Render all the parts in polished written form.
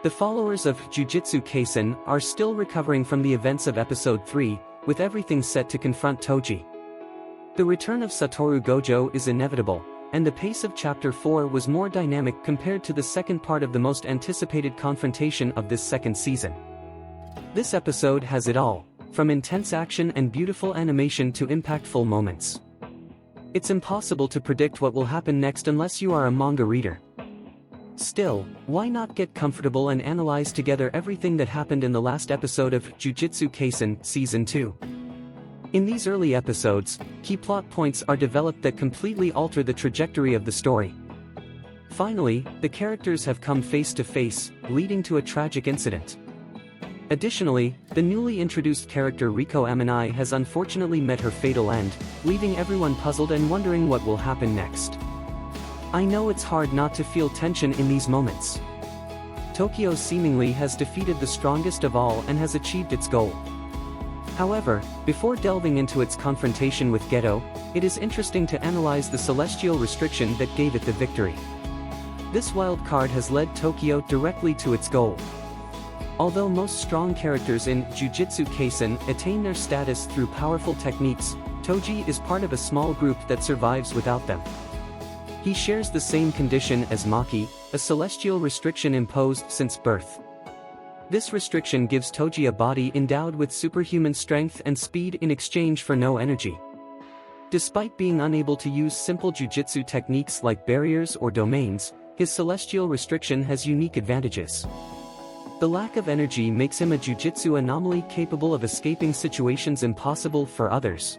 The followers of Jujutsu Kaisen are still recovering from the events of Episode 3, with everything set to confront Toji. The return of Satoru Gojo is inevitable, and the pace of Chapter 4 was more dynamic compared to the second part of the most anticipated confrontation of this second season. This episode has it all, from intense action and beautiful animation to impactful moments. It's impossible to predict what will happen next unless you are a manga reader. Still, why not get comfortable and analyze together everything that happened in the last episode of Jujutsu Kaisen Season 2. In these early episodes, key plot points are developed that completely alter the trajectory of the story. Finally, the characters have come face to face, leading to a tragic incident. Additionally, the newly introduced character Riko Amanai has unfortunately met her fatal end, leaving everyone puzzled and wondering what will happen next. I know it's hard not to feel tension in these moments. Tokyo seemingly has defeated the strongest of all and has achieved its goal. However, before delving into its confrontation with Geto, it is interesting to analyze the celestial restriction that gave it the victory. This wild card has led Tokyo directly to its goal. Although most strong characters in Jujutsu Kaisen attain their status through powerful techniques, Toji is part of a small group that survives without them. He shares the same condition as Maki, a celestial restriction imposed since birth. This restriction gives Toji a body endowed with superhuman strength and speed in exchange for no energy. Despite being unable to use simple jujutsu techniques like barriers or domains, his celestial restriction has unique advantages. The lack of energy makes him a jujutsu anomaly capable of escaping situations impossible for others.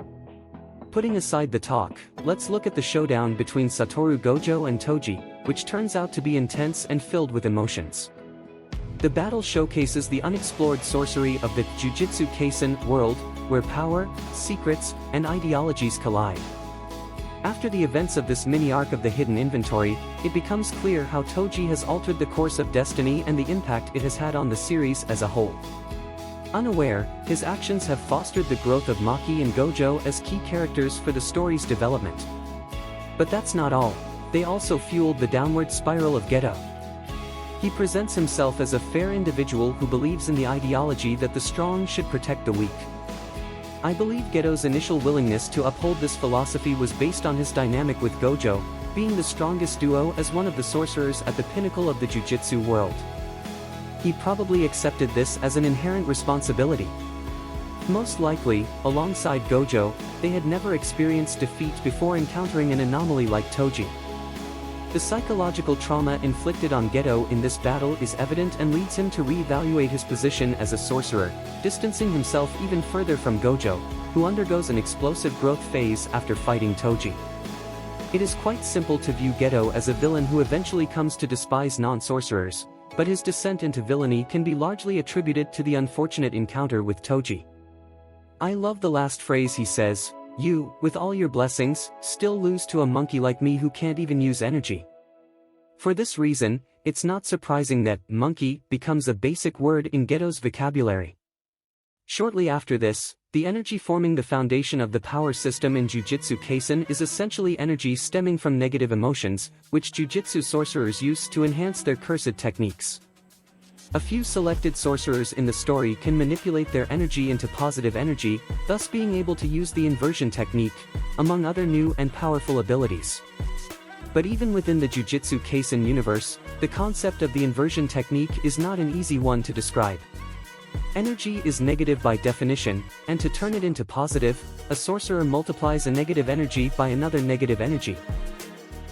Putting aside the talk, let's look at the showdown between Satoru Gojo and Toji, which turns out to be intense and filled with emotions. The battle showcases the unexplored sorcery of the Jujutsu Kaisen world, where power, secrets, and ideologies collide. After the events of this mini-arc of the Hidden Inventory, it becomes clear how Toji has altered the course of destiny and the impact it has had on the series as a whole. Unaware, his actions have fostered the growth of Maki and Gojo as key characters for the story's development. But that's not all, they also fueled the downward spiral of Geto. He presents himself as a fair individual who believes in the ideology that the strong should protect the weak. I believe Geto's initial willingness to uphold this philosophy was based on his dynamic with Gojo, being the strongest duo as one of the sorcerers at the pinnacle of the jujutsu world. He probably accepted this as an inherent responsibility. Most likely, alongside Gojo, they had never experienced defeat before encountering an anomaly like Toji. The psychological trauma inflicted on Geto in this battle is evident and leads him to re-evaluate his position as a sorcerer, distancing himself even further from Gojo, who undergoes an explosive growth phase after fighting Toji. It is quite simple to view Geto as a villain who eventually comes to despise non-sorcerers, but his descent into villainy can be largely attributed to the unfortunate encounter with Toji. I love the last phrase he says, "You, with all your blessings, still lose to a monkey like me who can't even use energy." For this reason, it's not surprising that monkey becomes a basic word in Geto's vocabulary. Shortly after this, the energy forming the foundation of the power system in Jujutsu Kaisen is essentially energy stemming from negative emotions, which jujutsu sorcerers use to enhance their cursed techniques. A few selected sorcerers in the story can manipulate their energy into positive energy, thus being able to use the inversion technique, among other new and powerful abilities. But even within the Jujutsu Kaisen universe, the concept of the inversion technique is not an easy one to describe. Energy is negative by definition, and to turn it into positive, a sorcerer multiplies a negative energy by another negative energy.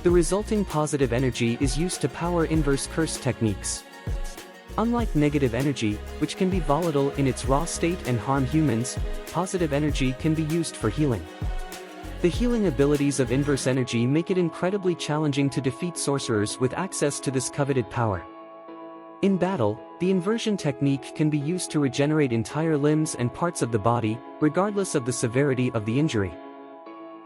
The resulting positive energy is used to power inverse curse techniques. Unlike negative energy, which can be volatile in its raw state and harm humans, positive energy can be used for healing. The healing abilities of inverse energy make it incredibly challenging to defeat sorcerers with access to this coveted power. In battle, the inversion technique can be used to regenerate entire limbs and parts of the body, regardless of the severity of the injury.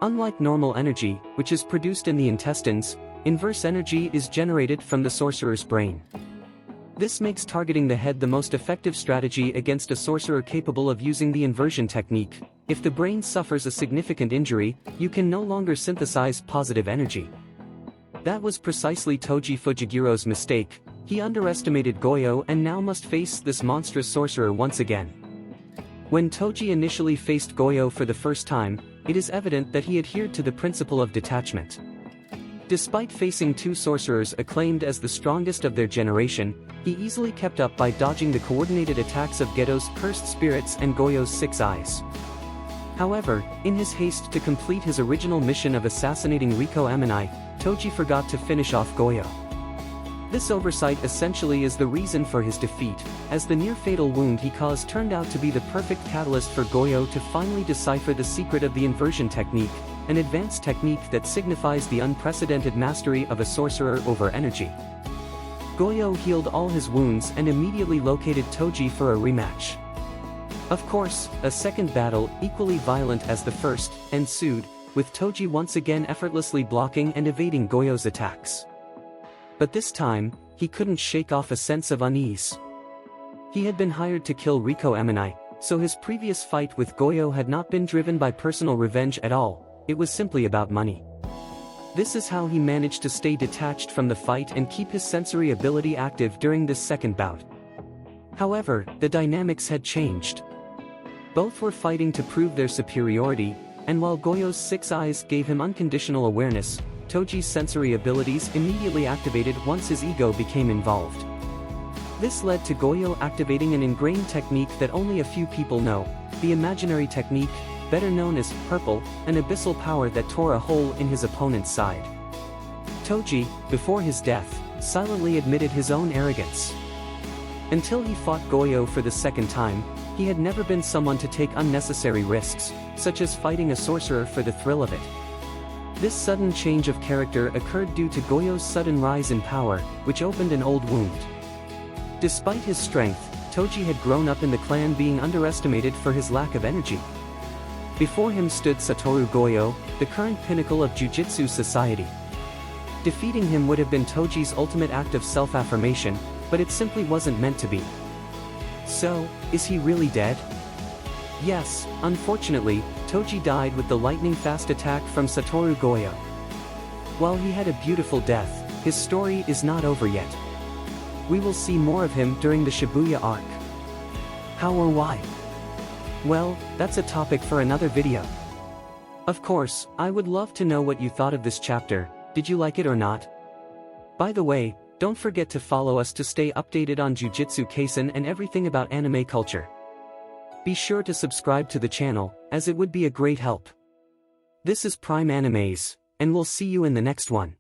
Unlike normal energy, which is produced in the intestines, inverse energy is generated from the sorcerer's brain. This makes targeting the head the most effective strategy against a sorcerer capable of using the inversion technique. If the brain suffers a significant injury, you can no longer synthesize positive energy. That was precisely Toji Fujigiro's mistake, He underestimated Goyo and now must face this monstrous sorcerer once again. When Toji initially faced Goyo for the first time, it is evident that he adhered to the principle of detachment. Despite facing two sorcerers acclaimed as the strongest of their generation, he easily kept up by dodging the coordinated attacks of Geto's cursed spirits and Goyo's 6 eyes. However, in his haste to complete his original mission of assassinating Riko Amazng, Toji forgot to finish off Goyo. This oversight essentially is the reason for his defeat, as the near-fatal wound he caused turned out to be the perfect catalyst for Goyo to finally decipher the secret of the inversion technique, an advanced technique that signifies the unprecedented mastery of a sorcerer over energy. Goyo healed all his wounds and immediately located Toji for a rematch. Of course, a second battle, equally violent as the first, ensued, with Toji once again effortlessly blocking and evading Goyo's attacks. But this time, he couldn't shake off a sense of unease. He had been hired to kill Riko Amazng, so his previous fight with Goyo had not been driven by personal revenge at all, it was simply about money. This is how he managed to stay detached from the fight and keep his sensory ability active during this second bout. However, the dynamics had changed. Both were fighting to prove their superiority, and while Goyo's 6 eyes gave him unconditional awareness, Toji's sensory abilities immediately activated once his ego became involved. This led to Goyo activating an ingrained technique that only a few people know, the imaginary technique, better known as Purple, an abyssal power that tore a hole in his opponent's side. Toji, before his death, silently admitted his own arrogance. Until he fought Goyo for the second time, he had never been someone to take unnecessary risks, such as fighting a sorcerer for the thrill of it. This sudden change of character occurred due to Goyo's sudden rise in power, which opened an old wound. Despite his strength, Toji had grown up in the clan being underestimated for his lack of energy. Before him stood Satoru Goyo, the current pinnacle of Jujutsu society. Defeating him would have been Toji's ultimate act of self-affirmation, but it simply wasn't meant to be. So, is he really dead? Yes, unfortunately, Toji died with the lightning-fast attack from Satoru Goyo. While he had a beautiful death, his story is not over yet. We will see more of him during the Shibuya arc. How or why? Well, that's a topic for another video. Of course, I would love to know what you thought of this chapter. Did you like it or not? By the way, don't forget to follow us to stay updated on Jujutsu Kaisen and everything about anime culture. Be sure to subscribe to the channel, as it would be a great help. This is Prime Animes, and we'll see you in the next one.